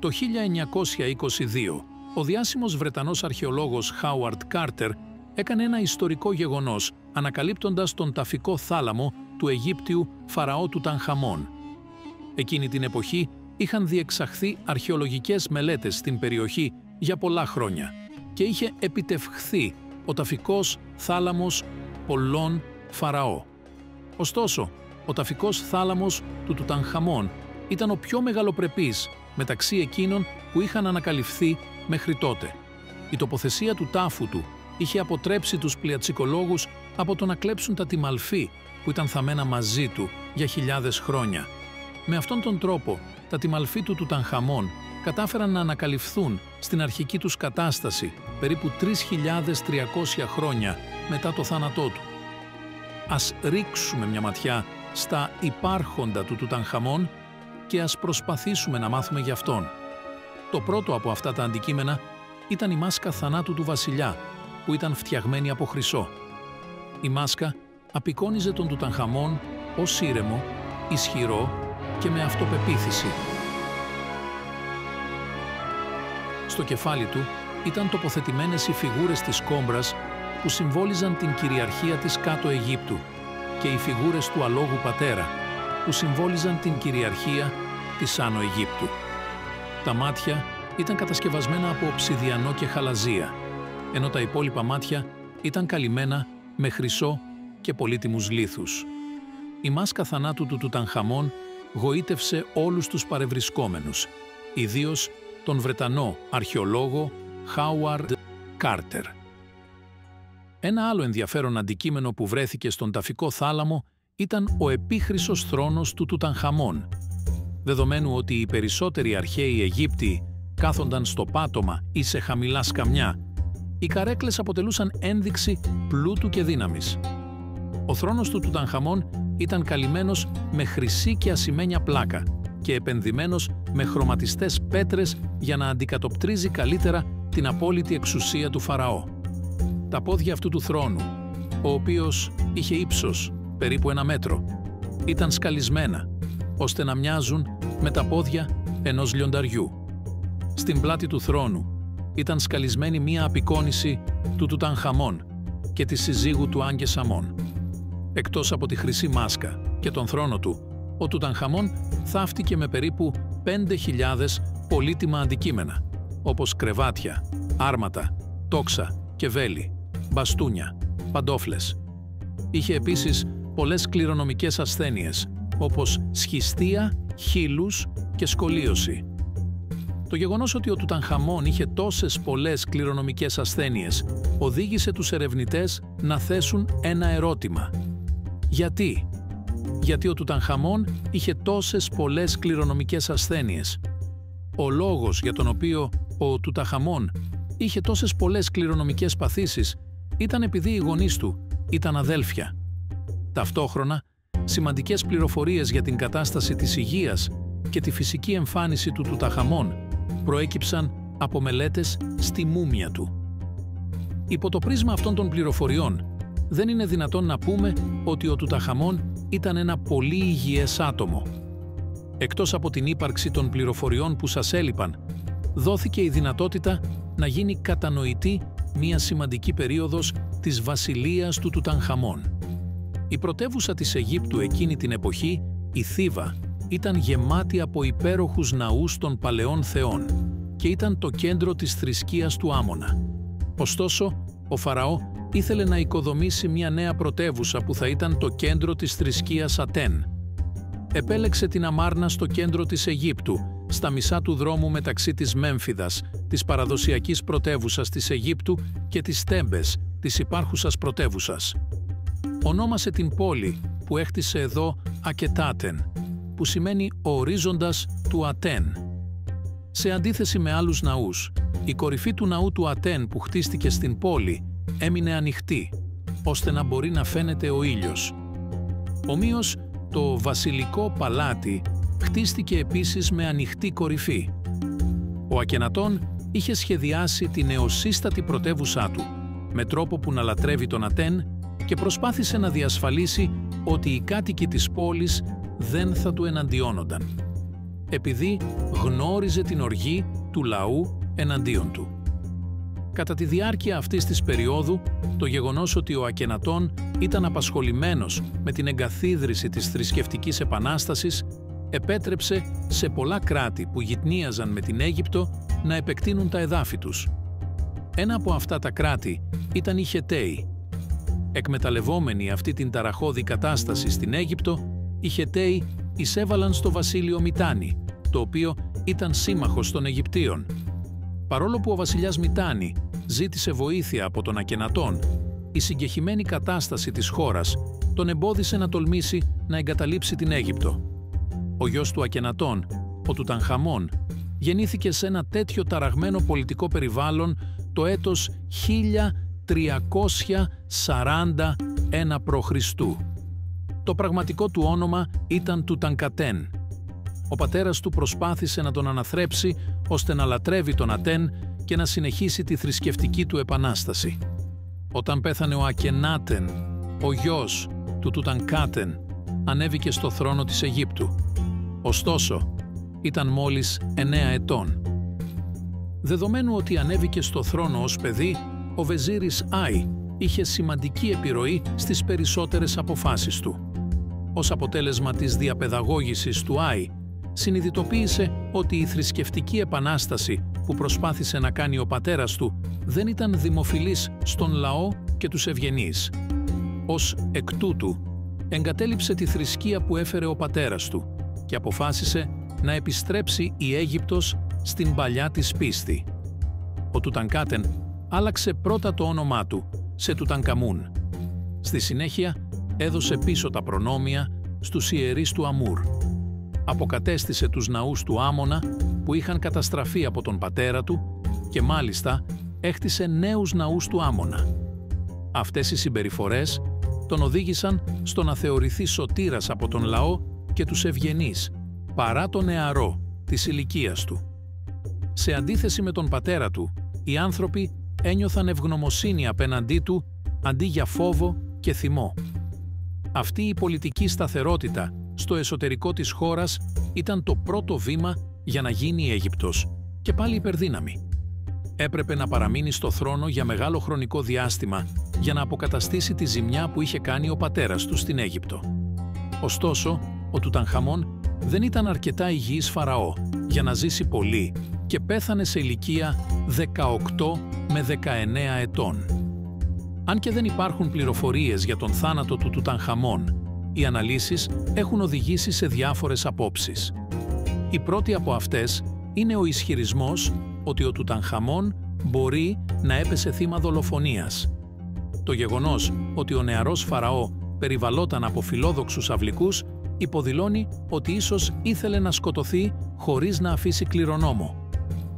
Το 1922, ο διάσημος Βρετανός αρχαιολόγος Χάουαρντ Κάρτερ έκανε ένα ιστορικό γεγονός, ανακαλύπτοντας τον ταφικό θάλαμο του Αιγύπτιου Φαραώ Τουτανχαμών. Εκείνη την εποχή είχαν διεξαχθεί αρχαιολογικές μελέτες στην περιοχή για πολλά χρόνια και είχε επιτευχθεί ο ταφικός θάλαμος πολλών Φαραώ. Ωστόσο, ο ταφικός θάλαμος του Τουτανχαμών ήταν ο πιο μεγαλοπρεπής μεταξύ εκείνων που είχαν ανακαλυφθεί μέχρι τότε. Η τοποθεσία του τάφου του είχε αποτρέψει τους πλιατσικολόγους από το να κλέψουν τα τιμαλφή που ήταν θαμμένα μαζί του για χιλιάδες χρόνια. Με αυτόν τον τρόπο, τα τιμαλφή του Τουτανχαμών κατάφεραν να ανακαλυφθούν στην αρχική τους κατάσταση περίπου 3.300 χρόνια μετά το θάνατό του. Ας ρίξουμε μια ματιά στα υπάρχοντα του Τουτανχαμών και ας προσπαθήσουμε να μάθουμε γι' αυτόν. Το πρώτο από αυτά τα αντικείμενα ήταν η μάσκα θανάτου του βασιλιά, που ήταν φτιαγμένη από χρυσό. Η μάσκα απεικόνιζε τον Τουτανχαμών ως ήρεμο, ισχυρό και με αυτοπεποίθηση. Στο κεφάλι του ήταν τοποθετημένες οι φιγούρες της κόμπρας που συμβόλιζαν την κυριαρχία της κάτω Αιγύπτου και οι φιγούρες του αλόγου πατέρα που συμβόλιζαν την κυριαρχία της άνω Αιγύπτου. Τα μάτια ήταν κατασκευασμένα από οψιδιανό και χαλαζία, ενώ τα υπόλοιπα μάτια ήταν καλυμμένα με χρυσό και πολύτιμους λίθους. Η μάσκα θανάτου του Τουτανχαμών γοήτευσε όλους τους παρευρισκόμενους, ιδίως τον Βρετανό αρχαιολόγο Χάουαρντ Κάρτερ. Ένα άλλο ενδιαφέρον αντικείμενο που βρέθηκε στον ταφικό θάλαμο ήταν ο επίχρυσος θρόνος του Τουτανχαμών. Δεδομένου ότι οι περισσότεροι αρχαίοι Αιγύπτιοι κάθονταν στο πάτωμα ή σε χαμηλά σκαμιά, οι καρέκλες αποτελούσαν ένδειξη πλούτου και δύναμης. Ο θρόνος του Τουτανχαμών ήταν καλυμμένος με χρυσή και ασημένια πλάκα και επενδυμένος με χρωματιστές πέτρες για να αντικατοπτρίζει καλύτερα την απόλυτη εξουσία του Φαραώ. Τα πόδια αυτού του θρόνου, ο οποίος είχε ύψος περίπου 1 μέτρο, ήταν σκαλισμένα, ώστε να μοιάζουν με τα πόδια ενός λιονταριού. Στην πλάτη του θρόνου ήταν σκαλισμένη μία απεικόνιση του Τουτανχαμών και της συζύγου του Άγκεσαμών. Εκτός από τη χρυσή μάσκα και τον θρόνο του, ο Τουτανχαμών θαύτηκε με περίπου 5.000 πολύτιμα αντικείμενα, όπως κρεβάτια, άρματα, τόξα και βέλη, μπαστούνια, παντόφλες. Είχε επίσης πολλές κληρονομικές ασθένειες, όπως σχιστία, χείλους και σκολίωση. Το γεγονός ότι ο Τουτανχαμών είχε τόσες πολλές κληρονομικές ασθένειες οδήγησε τους ερευνητές να θέσουν ένα ερώτημα. Γιατί? Γιατί ο Τουτανχαμών είχε τόσες πολλές κληρονομικές ασθένειες. Ο λόγος για τον οποίο ο Τουτανχαμών είχε τόσες πολλές κληρονομικές παθήσεις ήταν επειδή οι γονείς του ήταν αδέλφια. Ταυτόχρονα, σημαντικές πληροφορίες για την κατάσταση της υγείας και τη φυσική εμφάνιση του Τουτανχαμών προέκυψαν από μελέτες στη μούμια του. Υπό το πρίσμα αυτών των πληροφοριών, δεν είναι δυνατόν να πούμε ότι ο Τουτανχαμών ήταν ένα πολύ υγιές άτομο. Εκτός από την ύπαρξη των πληροφοριών που σας έλειπαν, δόθηκε η δυνατότητα να γίνει κατανοητή μια σημαντική περίοδος της βασιλείας του Τουτανχαμών. Η πρωτεύουσα της Αιγύπτου εκείνη την εποχή, η Θήβα, ήταν γεμάτη από υπέροχους ναούς των παλαιών θεών και ήταν το κέντρο της θρησκείας του Άμωνα. Ωστόσο, ο Φαραώ ήθελε να οικοδομήσει μια νέα πρωτεύουσα που θα ήταν το κέντρο της θρησκείας Ατέν. Επέλεξε την Αμάρνα στο κέντρο της Αιγύπτου, στα μισά του δρόμου μεταξύ της Μέμφιδας, της παραδοσιακής πρωτεύουσας της Αιγύπτου, και της Τέμπες, της υπάρχουσας πρωτεύουσας. Ονόμασε την πόλη που έχτισε εδώ Ακετάτεν, που σημαίνει ο ορίζοντας του Ατέν. Σε αντίθεση με άλλους ναούς, η κορυφή του ναού του Ατέν που χτίστηκε στην πόλη έμεινε ανοιχτή, ώστε να μπορεί να φαίνεται ο ήλιος. Ομοίως, το βασιλικό παλάτι χτίστηκε επίσης με ανοιχτή κορυφή. Ο Ακενατών είχε σχεδιάσει την νεοσύστατη πρωτεύουσά του, με τρόπο που να λατρεύει τον Ατέν, και προσπάθησε να διασφαλίσει ότι οι κάτοικοι της πόλης δεν θα του εναντιώνονταν. επειδή γνώριζε την οργή του λαού εναντίον του. Κατά τη διάρκεια αυτής της περίοδου, το γεγονός ότι ο Ακενατών ήταν απασχολημένος με την εγκαθίδρυση της θρησκευτικής επανάστασης επέτρεψε σε πολλά κράτη που γειτνίαζαν με την Αίγυπτο να επεκτείνουν τα εδάφη τους. Ένα από αυτά τα κράτη ήταν οι Χετταίοι. Εκμεταλλευόμενοι αυτή την ταραχώδη κατάσταση στην Αίγυπτο, οι Χετταίοι εισέβαλαν στο βασίλειο Μιτάνη, το οποίο ήταν σύμμαχος των Αιγυπτίων. Παρόλο που ο βασιλιάς Μιτάνη ζήτησε βοήθεια από τον Ακενατών, η συγκεχημένη κατάσταση της χώρας τον εμπόδισε να τολμήσει να εγκαταλείψει την Αίγυπτο. Ο γιος του Ακενατών, ο Τουτανχαμών, γεννήθηκε σε ένα τέτοιο ταραγμένο πολιτικό περιβάλλον το έτος 1341 π.Χ. Το πραγματικό του όνομα ήταν Τουτανκατέν. Ο πατέρας του προσπάθησε να τον αναθρέψει ώστε να λατρεύει τον Ατέν και να συνεχίσει τη θρησκευτική του επανάσταση. Όταν πέθανε ο Ακενάτεν, ο γιος του Τουτανκάτεν ανέβηκε στο θρόνο της Αιγύπτου. Ωστόσο, ήταν μόλις 9 ετών. Δεδομένου ότι ανέβηκε στο θρόνο ως παιδί, ο Βεζίρης Άι είχε σημαντική επιρροή στις περισσότερες αποφάσεις του. Ως αποτέλεσμα της διαπαιδαγώγησης του Άι, συνειδητοποίησε ότι η θρησκευτική επανάσταση που προσπάθησε να κάνει ο πατέρας του δεν ήταν δημοφιλής στον λαό και τους ευγενείς. Ως εκ τούτου, εγκατέλειψε τη θρησκεία που έφερε ο πατέρας του και αποφάσισε να επιστρέψει η Αίγυπτος στην παλιά της πίστη. Ο Τουτανκάτεν άλλαξε πρώτα το όνομά του σε Τουτανκαμούν. Στη συνέχεια έδωσε πίσω τα προνόμια στους ιερείς του Αμούρ. Αποκατέστησε τους ναούς του Άμωνα που είχαν καταστραφεί από τον πατέρα του και μάλιστα έχτισε νέους ναούς του Άμωνα. Αυτές οι συμπεριφορές τον οδήγησαν στο να θεωρηθεί σωτήρας από τον λαό και τους ευγενείς, παρά τον νεαρό της ηλικίας του. Σε αντίθεση με τον πατέρα του, οι άνθρωποι ένιωθαν ευγνωμοσύνη απέναντί του αντί για φόβο και θυμό. Αυτή η πολιτική σταθερότητα στο εσωτερικό της χώρας ήταν το πρώτο βήμα για να γίνει η Αίγυπτος και πάλι υπερδύναμη. Έπρεπε να παραμείνει στο θρόνο για μεγάλο χρονικό διάστημα για να αποκαταστήσει τη ζημιά που είχε κάνει ο πατέρας του στην Αίγυπτο. Ωστόσο, ο Τουτανχαμών δεν ήταν αρκετά υγιής φαραώ για να ζήσει πολύ και πέθανε σε ηλικία 18 με 19 ετών. Αν και δεν υπάρχουν πληροφορίες για τον θάνατο του Τουτανχαμών, οι αναλύσεις έχουν οδηγήσει σε διάφορες απόψεις. Η πρώτη από αυτές είναι ο ισχυρισμός ότι ο Τουτανχαμών μπορεί να έπεσε θύμα δολοφονίας. Το γεγονός ότι ο νεαρός φαραώ περιβαλλόταν από φιλόδοξους αυλικούς υποδηλώνει ότι ίσως ήθελε να σκοτωθεί χωρίς να αφήσει κληρονόμο.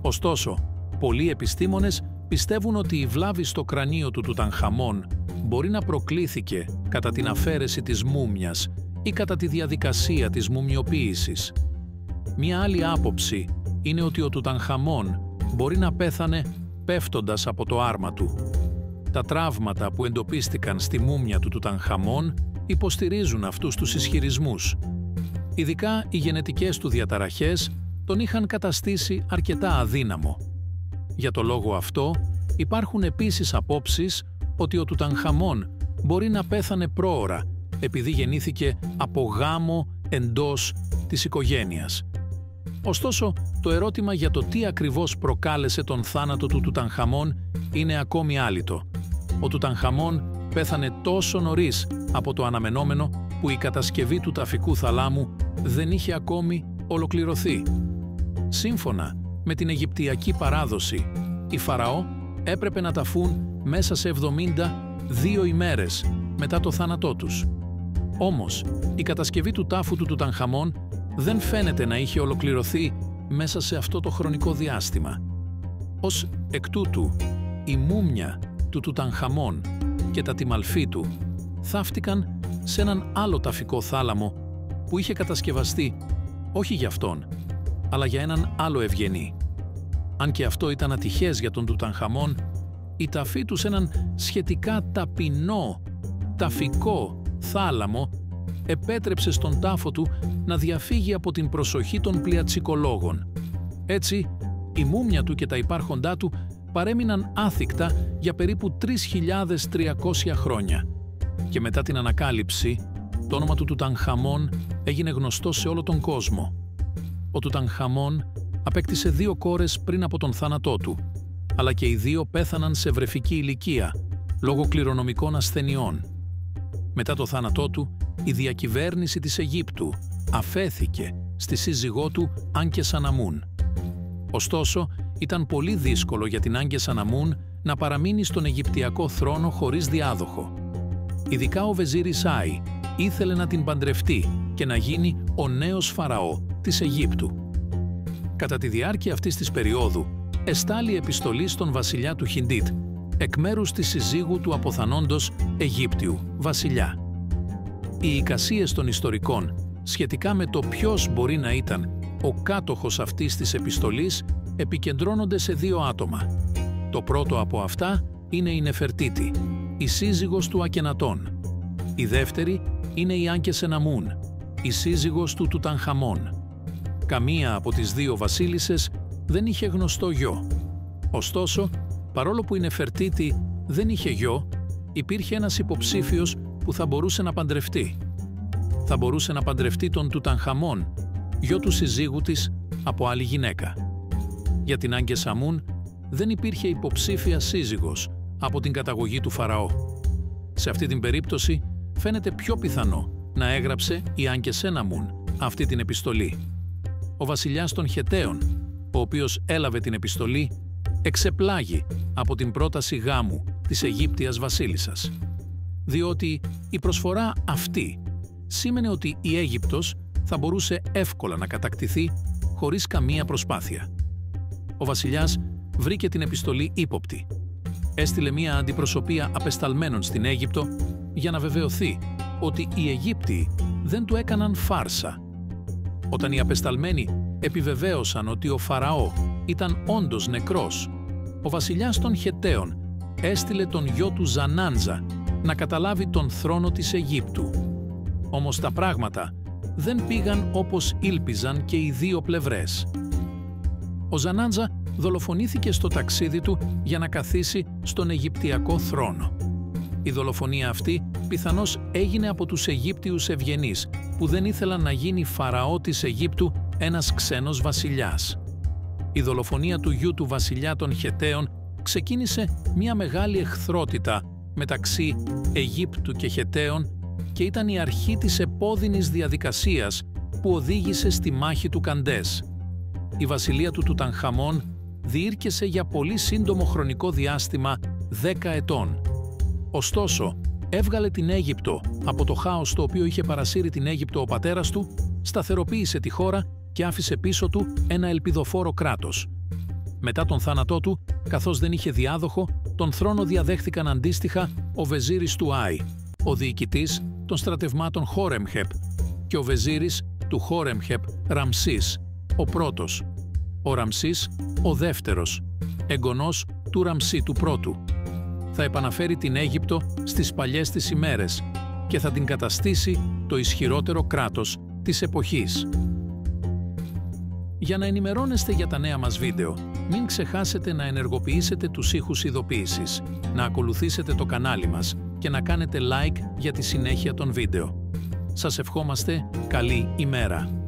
Ωστόσο, πολλοί επιστήμονες πιστεύουν ότι η βλάβη στο κρανίο του Τουτανχαμών μπορεί να προκλήθηκε κατά την αφαίρεση της μούμιας ή κατά τη διαδικασία της μουμιοποίησης. Μία άλλη άποψη είναι ότι ο Τουτανχαμών μπορεί να πέθανε πέφτοντας από το άρμα του. Τα τραύματα που εντοπίστηκαν στη μούμια του Τουτανχαμών υποστηρίζουν αυτούς τους ισχυρισμούς. Ειδικά οι γενετικές του διαταραχές τον είχαν καταστήσει αρκετά αδύναμο. Για το λόγο αυτό υπάρχουν επίσης απόψεις ότι ο Τουτανχαμών μπορεί να πέθανε πρόωρα επειδή γεννήθηκε από γάμο εντός της οικογένειας. Ωστόσο, το ερώτημα για το τι ακριβώς προκάλεσε τον θάνατο του Τουτανχαμών είναι ακόμη άλυτο. Ο Τουτανχαμών πέθανε τόσο νωρίς από το αναμενόμενο που η κατασκευή του ταφικού θαλάμου δεν είχε ακόμη ολοκληρωθεί. Σύμφωνα με την Αιγυπτιακή παράδοση, οι Φαραώ έπρεπε να ταφούν μέσα σε 72 ημέρες μετά το θάνατό τους. Όμως, η κατασκευή του τάφου του Τουτανχαμών δεν φαίνεται να είχε ολοκληρωθεί μέσα σε αυτό το χρονικό διάστημα. Ως εκ τούτου, η μούμια του Τουτανχαμών και τα τιμαλφή του θαύτηκαν σε έναν άλλο ταφικό θάλαμο που είχε κατασκευαστεί όχι για αυτόν, αλλά για έναν άλλο ευγενή. Αν και αυτό ήταν ατυχές για τον Τουτανχαμών, η ταφή του σε έναν σχετικά ταπεινό ταφικό θάλαμο επέτρεψε στον τάφο του να διαφύγει από την προσοχή των πλιατσικολόγων. Έτσι, η μούμια του και τα υπάρχοντά του παρέμειναν άθικτα για περίπου 3.300 χρόνια. Και μετά την ανακάλυψη, το όνομα του Τουταγχαμών έγινε γνωστό σε όλο τον κόσμο. Ο Τουταγχαμών απέκτησε 2 κόρες πριν από τον θάνατό του, αλλά και οι 2 πέθαναν σε βρεφική ηλικία, λόγω κληρονομικών ασθενειών. Μετά το θάνατό του, η διακυβέρνηση της Αιγύπτου αφέθηκε στη σύζυγό του Άγκεσαναμούν. Ωστόσο, ήταν πολύ δύσκολο για την Άγκεσαναμούν να παραμείνει στον Αιγυπτιακό θρόνο χωρίς διάδοχο. Ειδικά ο Βεζίρης Άι ήθελε να την παντρευτεί και να γίνει ο νέος Φαραώ της Αιγύπτου. Κατά τη διάρκεια αυτής της περίοδου, εστάλει επιστολή στον βασιλιά του Χιντίτ, εκ μέρους της συζύγου του αποθανόντος Αιγύπτιου βασιλιά. Οι εικασίες των ιστορικών σχετικά με το ποιος μπορεί να ήταν ο κάτοχος αυτής της επιστολής επικεντρώνονται σε 2 άτομα. Το πρώτο από αυτά είναι η Νεφερτίτη, η σύζυγος του Ακενατών. Η δεύτερη είναι η Άγκεσεναμούν, η σύζυγος του Τουταγχαμών. Καμία από τις 2 βασίλισσες δεν είχε γνωστό γιο. Ωστόσο, παρόλο που η Νεφερτίτη δεν είχε γιο, υπήρχε ένας υποψήφιος που θα μπορούσε να παντρευτεί. Θα μπορούσε να παντρευτεί τον Τουταγχαμών, γιο του συζύγου της από άλλη γυναίκα. Για την Άγκεσαμούν δεν υπήρχε υποψήφια σύζυγος από την καταγωγή του Φαραώ. Σε αυτή την περίπτωση φαίνεται πιο πιθανό να έγραψε η Άγκεσεναμούν αυτή την επιστολή. Ο βασιλιάς των Χεταίων, ο οποίος έλαβε την επιστολή, εξεπλάγει από την πρόταση γάμου της Αιγύπτιας βασίλισσας. Διότι η προσφορά αυτή σήμαινε ότι η Αίγυπτος θα μπορούσε εύκολα να κατακτηθεί χωρίς καμία προσπάθεια. Ο βασιλιάς βρήκε την επιστολή ύποπτη. Έστειλε μία αντιπροσωπεία απεσταλμένων στην Αίγυπτο για να βεβαιωθεί ότι οι Αιγύπτιοι δεν του έκαναν φάρσα. Όταν οι απεσταλμένοι επιβεβαίωσαν ότι ο Φαραώ ήταν όντως νεκρός, ο βασιλιάς των Χεταίων έστειλε τον γιο του Ζανάντζα να καταλάβει τον θρόνο της Αιγύπτου. Όμως τα πράγματα δεν πήγαν όπως ήλπιζαν και οι 2 πλευρές. Ο Ζανάντζα δολοφονήθηκε στο ταξίδι του για να καθίσει στον Αιγυπτιακό θρόνο. Η δολοφονία αυτή πιθανώς έγινε από τους Αιγύπτιους ευγενείς που δεν ήθελαν να γίνει Φαραώ της Αιγύπτου ένας ξένος βασιλιάς. Η δολοφονία του γιου του βασιλιά των Χεταίων ξεκίνησε μια μεγάλη εχθρότητα μεταξύ Αιγύπτου και Χεταίων και ήταν η αρχή της επώδυνης διαδικασίας που οδήγησε στη μάχη του Καντές. Η βασιλεία του Τουταγχαμών διήρκεσε για πολύ σύντομο χρονικό διάστημα 10 ετών. Ωστόσο, έβγαλε την Αίγυπτο από το χάος στο οποίο είχε παρασύρει την Αίγυπτο ο πατέρας του, σταθεροποίησε τη χώρα και άφησε πίσω του ένα ελπιδοφόρο κράτος. Μετά τον θάνατό του, καθώς δεν είχε διάδοχο, τον θρόνο διαδέχθηκαν αντίστοιχα ο Βεζίρης του Άι, ο διοικητής των στρατευμάτων Χόρεμχεπ, και ο Βεζίρης του Χόρεμχεπ Ραμσής, ο πρώτος. Ο Ραμσής, ο δεύτερος, εγγονός του Ραμσή του πρώτου. Θα επαναφέρει την Αίγυπτο στις παλιές της ημέρες και θα την καταστήσει το ισχυρότερο κράτος της εποχής. Για να ενημερώνεστε για τα νέα μας βίντεο, μην ξεχάσετε να ενεργοποιήσετε τους ήχους ειδοποίησης, να ακολουθήσετε το κανάλι μας και να κάνετε like για τη συνέχεια των βίντεο. Σας ευχόμαστε καλή ημέρα!